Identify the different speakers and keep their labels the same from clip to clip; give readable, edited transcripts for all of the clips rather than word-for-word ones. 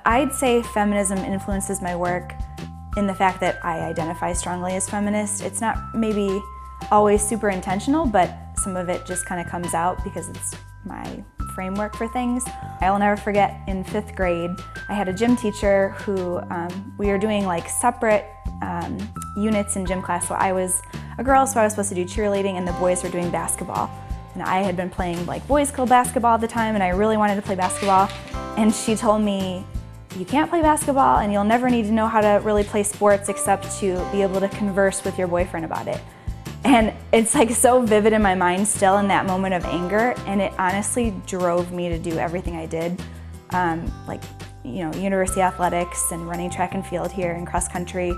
Speaker 1: I'd say feminism influences my work in the fact that I identify strongly as feminist. It's not maybe always super intentional, but some of it just kind of comes out because it's my framework for things. I'll never forget in 5th grade, I had a gym teacher who we were doing like separate units in gym class. So I was a girl, so I was supposed to do cheerleading, and the boys were doing basketball. And I had been playing like boys' club basketball at the time, and I really wanted to play basketball. And she told me, you can't play basketball, and you'll never need to know how to really play sports except to be able to converse with your boyfriend about it. And it's like so vivid in my mind still in that moment of anger, and it honestly drove me to do everything I did. Like, you know, university athletics and running track and field here and cross country.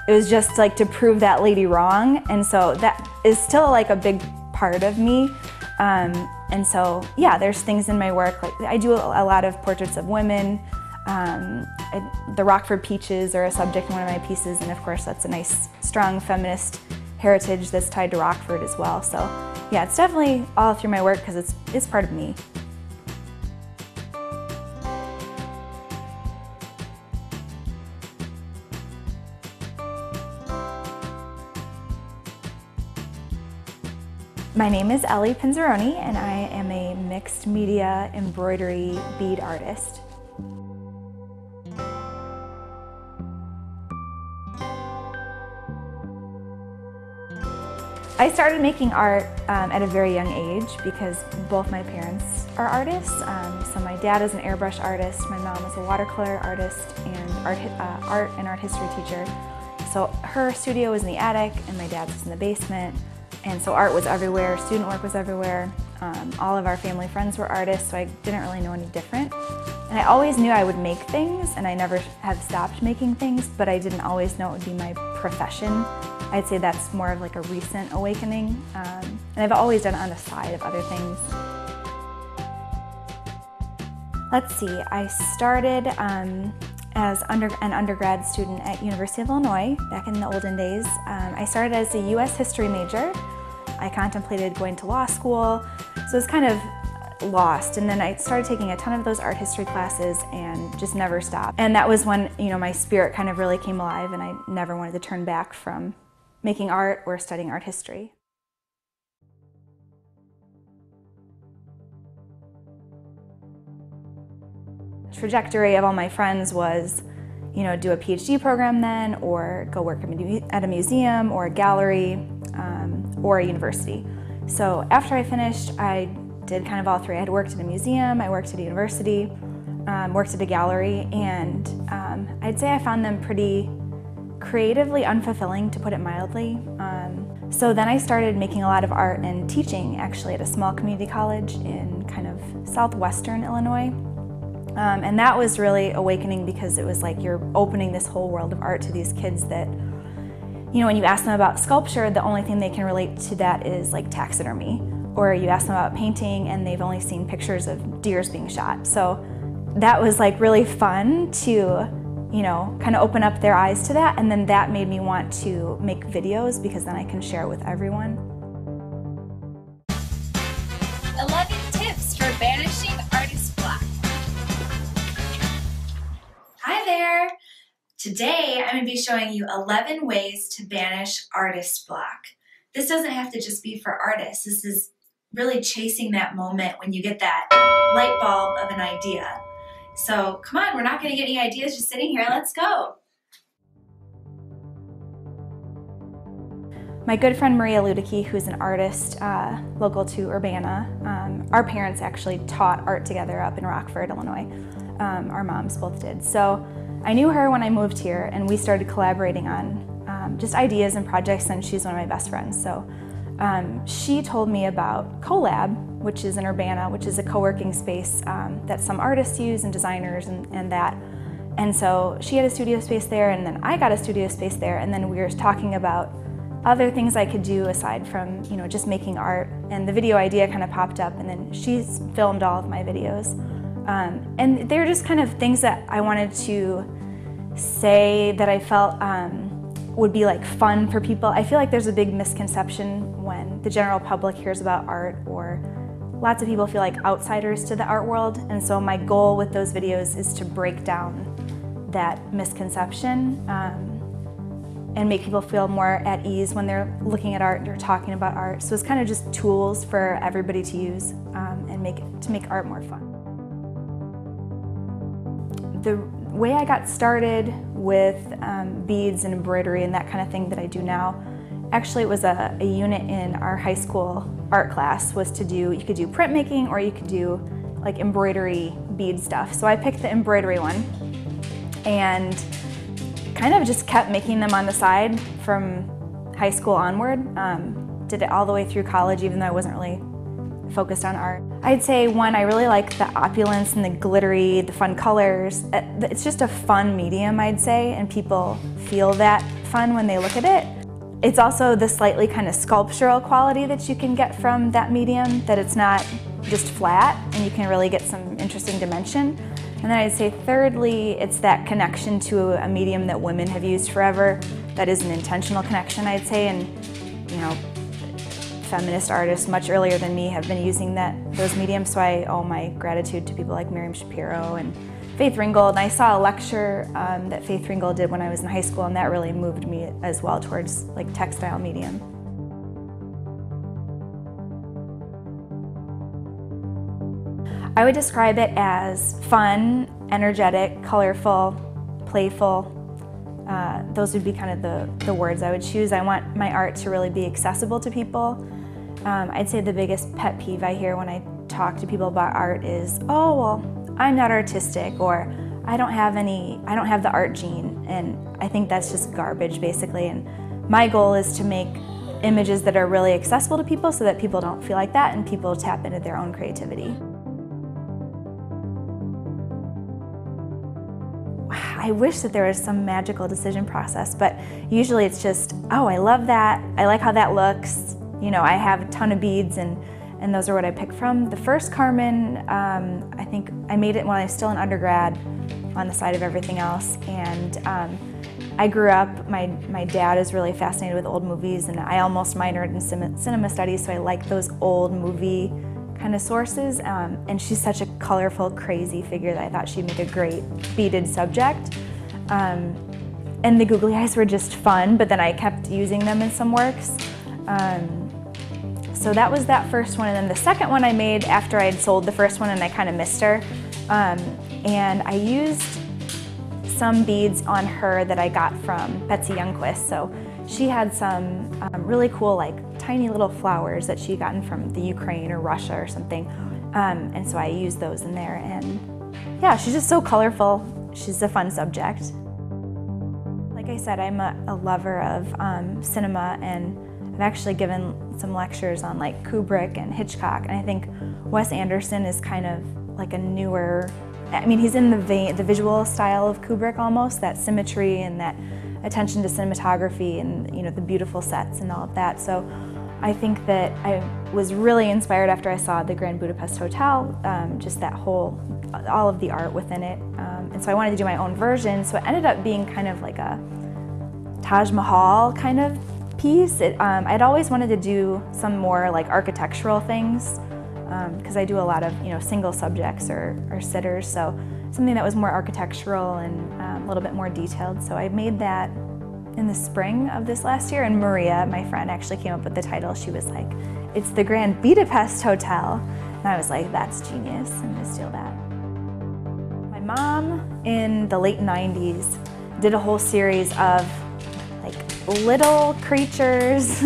Speaker 1: It was just like to prove that lady wrong, and so that is still like a big part of me. And so, yeah, there's things in my work, like I do a lot of portraits of women. The Rockford Peaches are a subject in one of my pieces, and of course that's a nice, strong feminist heritage that's tied to Rockford as well. So, yeah, it's definitely all through my work because it's part of me. My name is Ellie Pinzarrone, and I am a mixed media embroidery bead artist. I started making art at a very young age because both my parents are artists. So my dad is an airbrush artist, my mom is a watercolor artist and art and art history teacher. So her studio was in the attic and my dad's was in the basement. And so art was everywhere, student work was everywhere. All of our family friends were artists, so I didn't really know any different. And I always knew I would make things, and I never have stopped making things, but I didn't always know it would be my profession. I'd say that's more of like a recent awakening. And I've always done it on the side of other things. Let's see, I started as an undergrad student at University of Illinois back in the olden days. I started as a US history major. I contemplated going to law school, so it was kind of lost. And then I started taking a ton of those art history classes and just never stopped. And that was when, you know, my spirit kind of really came alive, and I never wanted to turn back from making art or studying art history. The trajectory of all my friends was, you know, do a PhD program then, or go work at a museum or a gallery or a university. So after I finished, I did kind of all three. I had worked at a museum, I worked at a university, worked at a gallery, and I'd say I found them pretty creatively unfulfilling, to put it mildly. So then I started making a lot of art and teaching actually at a small community college in kind of southwestern Illinois. And that was really awakening because it was like you're opening this whole world of art to these kids that, you know, when you ask them about sculpture, the only thing they can relate to that is like taxidermy. Or you ask them about painting and they've only seen pictures of deers being shot. So that was like really fun to, you know, kind of open up their eyes to that. And then that made me want to make videos because then I can share with everyone.
Speaker 2: 11 tips for banishing artist block. Hi there! Today I'm going to be showing you 11 ways to banish artist block. This doesn't have to just be for artists. This is really chasing that moment when you get that light bulb of an idea. So come on, we're not going to get any ideas just sitting here. Let's go.
Speaker 1: My good friend Maria Ludicky, who's an artist local to Urbana, our parents actually taught art together up in Rockford, Illinois. Our moms both did. So I knew her when I moved here, and we started collaborating on just ideas and projects, and she's one of my best friends. So she told me about CoLab, which is in Urbana, which is a co-working space that some artists use and designers and that. And so she had a studio space there, and then I got a studio space there, and then we were talking about other things I could do aside from, you know, just making art. And the video idea kind of popped up, and then she's filmed all of my videos. And they're just kind of things that I wanted to say that I felt would be like fun for people. I feel like there's a big misconception when the general public hears about art or lots of people feel like outsiders to the art world, and so my goal with those videos is to break down that misconception and make people feel more at ease when they're looking at art or talking about art. So it's kind of just tools for everybody to use and make art more fun. The way I got started with beads and embroidery and that kind of thing that I do now, actually it was a unit in our high school art class was to do, you could do printmaking or you could do like embroidery bead stuff. So I picked the embroidery one and kind of just kept making them on the side from high school onward. Did it all the way through college, even though I wasn't really focused on art. I'd say one, I really like the opulence and the glittery, the fun colors. It's just a fun medium, I'd say, and people feel that fun when they look at it. It's also the slightly kind of sculptural quality that you can get from that medium, that it's not just flat and you can really get some interesting dimension. And then I'd say thirdly, it's that connection to a medium that women have used forever. That is an intentional connection, I'd say, and you know, feminist artists much earlier than me have been using those mediums, so I owe my gratitude to people like Miriam Shapiro and Faith Ringgold. And I saw a lecture that Faith Ringgold did when I was in high school, and that really moved me as well towards like textile medium. I would describe it as fun, energetic, colorful, playful. Those would be kind of the words I would choose. I want my art to really be accessible to people. I'd say the biggest pet peeve I hear when I talk to people about art is, oh, well, I'm not artistic, or I don't have the art gene. And I think that's just garbage, basically. And my goal is to make images that are really accessible to people so that people don't feel like that and people tap into their own creativity. I wish that there was some magical decision process, but usually it's just, oh, I love that, I like how that looks, you know, I have a ton of beads and those are what I pick from. The first Carmen, I think I made it when I was still in undergrad on the side of everything else, and I grew up, my dad is really fascinated with old movies, and I almost minored in cinema studies, so I like those old movie kind of sources, and she's such a colorful, crazy figure that I thought she'd make a great beaded subject. And the googly eyes were just fun, but then I kept using them in some works. So that was that first one, and then the second one I made after I'd sold the first one and I kind of missed her. And I used some beads on her that I got from Betsy Youngquist. So she had some really cool, like, tiny little flowers that she'd gotten from the Ukraine or Russia or something. And so I used those in there, and yeah, she's just so colorful. She's a fun subject. Like I said, I'm a lover of cinema, and I've actually given some lectures on like Kubrick and Hitchcock, and I think Wes Anderson is kind of like a newer, I mean, he's in the visual style of Kubrick almost, that symmetry and that attention to cinematography and, you know, the beautiful sets and all of that. So I think that I was really inspired after I saw the Grand Budapest Hotel, just that whole, all of the art within it. And so I wanted to do my own version, so it ended up being kind of like a Taj Mahal kind of piece. I'd always wanted to do some more like architectural things, because I do a lot of, you know, single subjects or sitters, so something that was more architectural and a little bit more detailed. So I made that in the spring of this last year, and Maria, my friend, actually came up with the title. She was like, it's the Grand Budapest Hotel. And I was like, that's genius, I'm gonna steal that. My mom, in the late 90s, did a whole series of like little creatures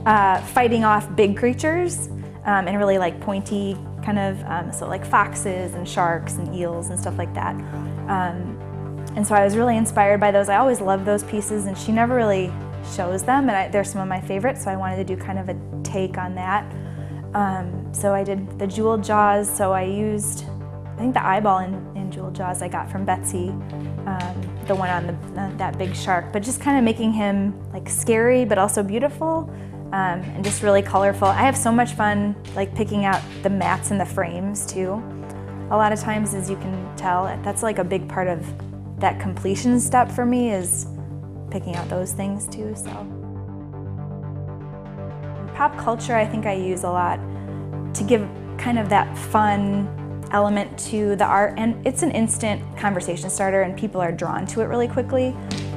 Speaker 1: fighting off big creatures, and really like pointy kind of, so like foxes and sharks and eels and stuff like that. And so I was really inspired by those. I always loved those pieces, and she never really shows them, and they're some of my favorites, so I wanted to do kind of a take on that. So I did the jeweled jaws, so I used, I think the eyeball in jeweled jaws I got from Betsy, the one on that big shark, but just kind of making him like scary but also beautiful, and just really colorful. I have so much fun like picking out the mats and the frames too. A lot of times, as you can tell, that's like a big part of that completion step for me, is picking out those things too. So pop culture, I think I use a lot to give kind of that fun element to the art, and it's an instant conversation starter and people are drawn to it really quickly.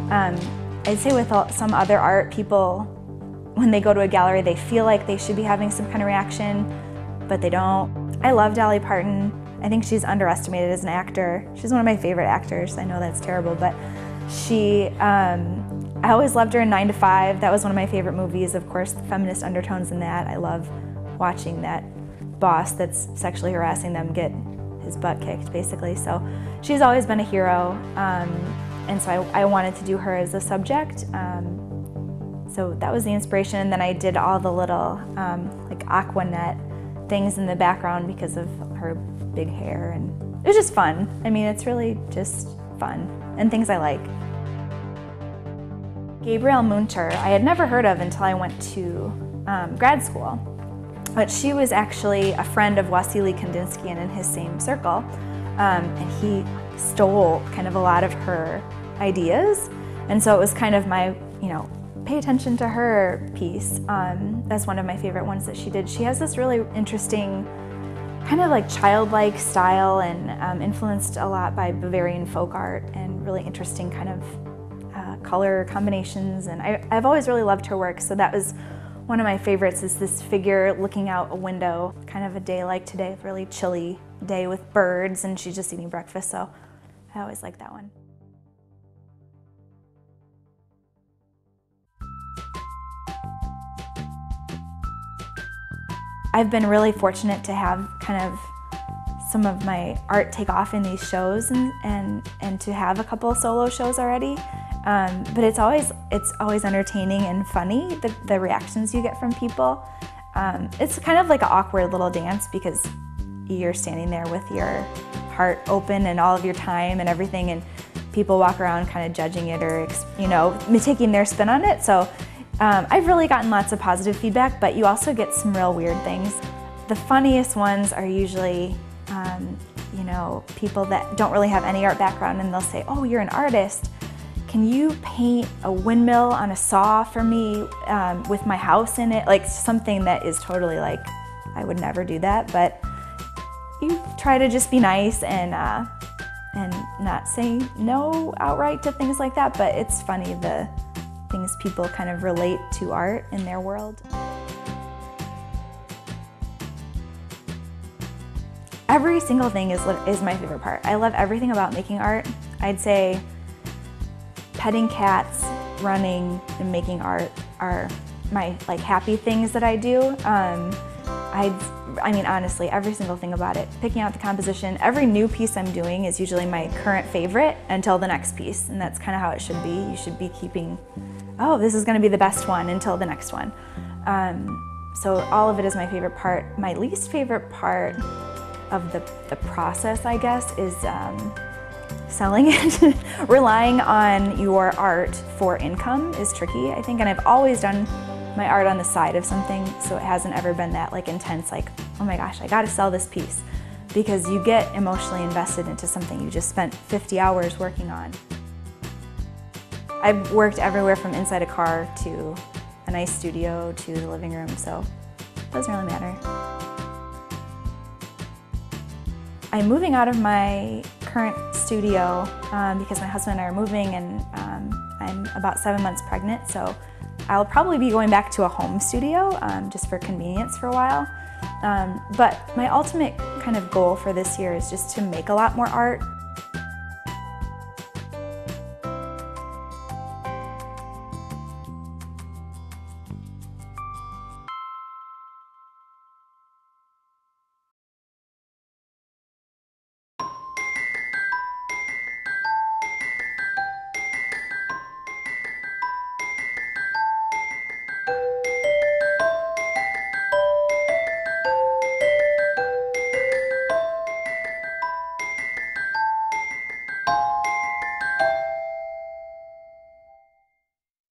Speaker 1: I'd say with some other art, people, when they go to a gallery, they feel like they should be having some kind of reaction, but they don't. I love Ellie Pinzarrone. I think she's underestimated as an actor. She's one of my favorite actors. I know that's terrible, but I always loved her in 9 to 5. That was one of my favorite movies. Of course, the feminist undertones in that. I love watching that boss that's sexually harassing them get his butt kicked, basically. So she's always been a hero, and so I wanted to do her as a subject. So that was the inspiration, and then I did all the little like Aquanet things in the background because of her big hair, and it was just fun. I mean, it's really just fun and things I like. Gabrielle Munter, I had never heard of until I went to grad school, but she was actually a friend of Wassily Kandinsky and in his same circle, and he stole kind of a lot of her ideas, and so it was kind of my, pay attention to her piece. That's one of my favorite ones that she did. She has this really interesting kind of like childlike style and influenced a lot by Bavarian folk art and really interesting kind of color combinations, and I've always really loved her work, so that was one of my favorites, is this figure looking out a window, kind of a day like today, a really chilly day with birds, and she's just eating breakfast, so I always like that one. I've been really fortunate to have kind of some of my art take off in these shows and to have a couple of solo shows already. But it's always entertaining and funny, the reactions you get from people. It's kind of like an awkward little dance because you're standing there with your heart open and all of your time and everything, and people walk around kind of judging it or taking their spin on it. So I've really gotten lots of positive feedback, but you also get some real weird things. The funniest ones are usually people that don't really have any art background, and they'll say, "Oh, you're an artist. Can you paint a windmill on a saw for me with my house in it?" Like something that is totally like, I would never do that, but you try to just be nice and not say no outright to things like that, but it's funny the things people kind of relate to art in their world. Every single thing is my favorite part. I love everything about making art. I'd say petting cats, running, and making art are my happy things that I do. I mean, honestly, every single thing about it. Picking out the composition, every new piece I'm doing is usually my current favorite until the next piece, and that's kind of how it should be. You should be keeping, oh, this is going to be the best one until the next one. So all of it is my favorite part. My least favorite part of the process, I guess, is selling it. Relying on your art for income is tricky, I think, and I've always done my art on the side of something, so it hasn't ever been that intense, oh my gosh, I gotta sell this piece, because you get emotionally invested into something you just spent 50 hours working on. I've worked everywhere from inside a car to a nice studio to the living room, so it doesn't really matter. I'm moving out of my current studio because my husband and I are moving, and I'm about 7 months pregnant, so I'll probably be going back to a home studio just for convenience for a while. But my ultimate kind of goal for this year is just to make a lot more art.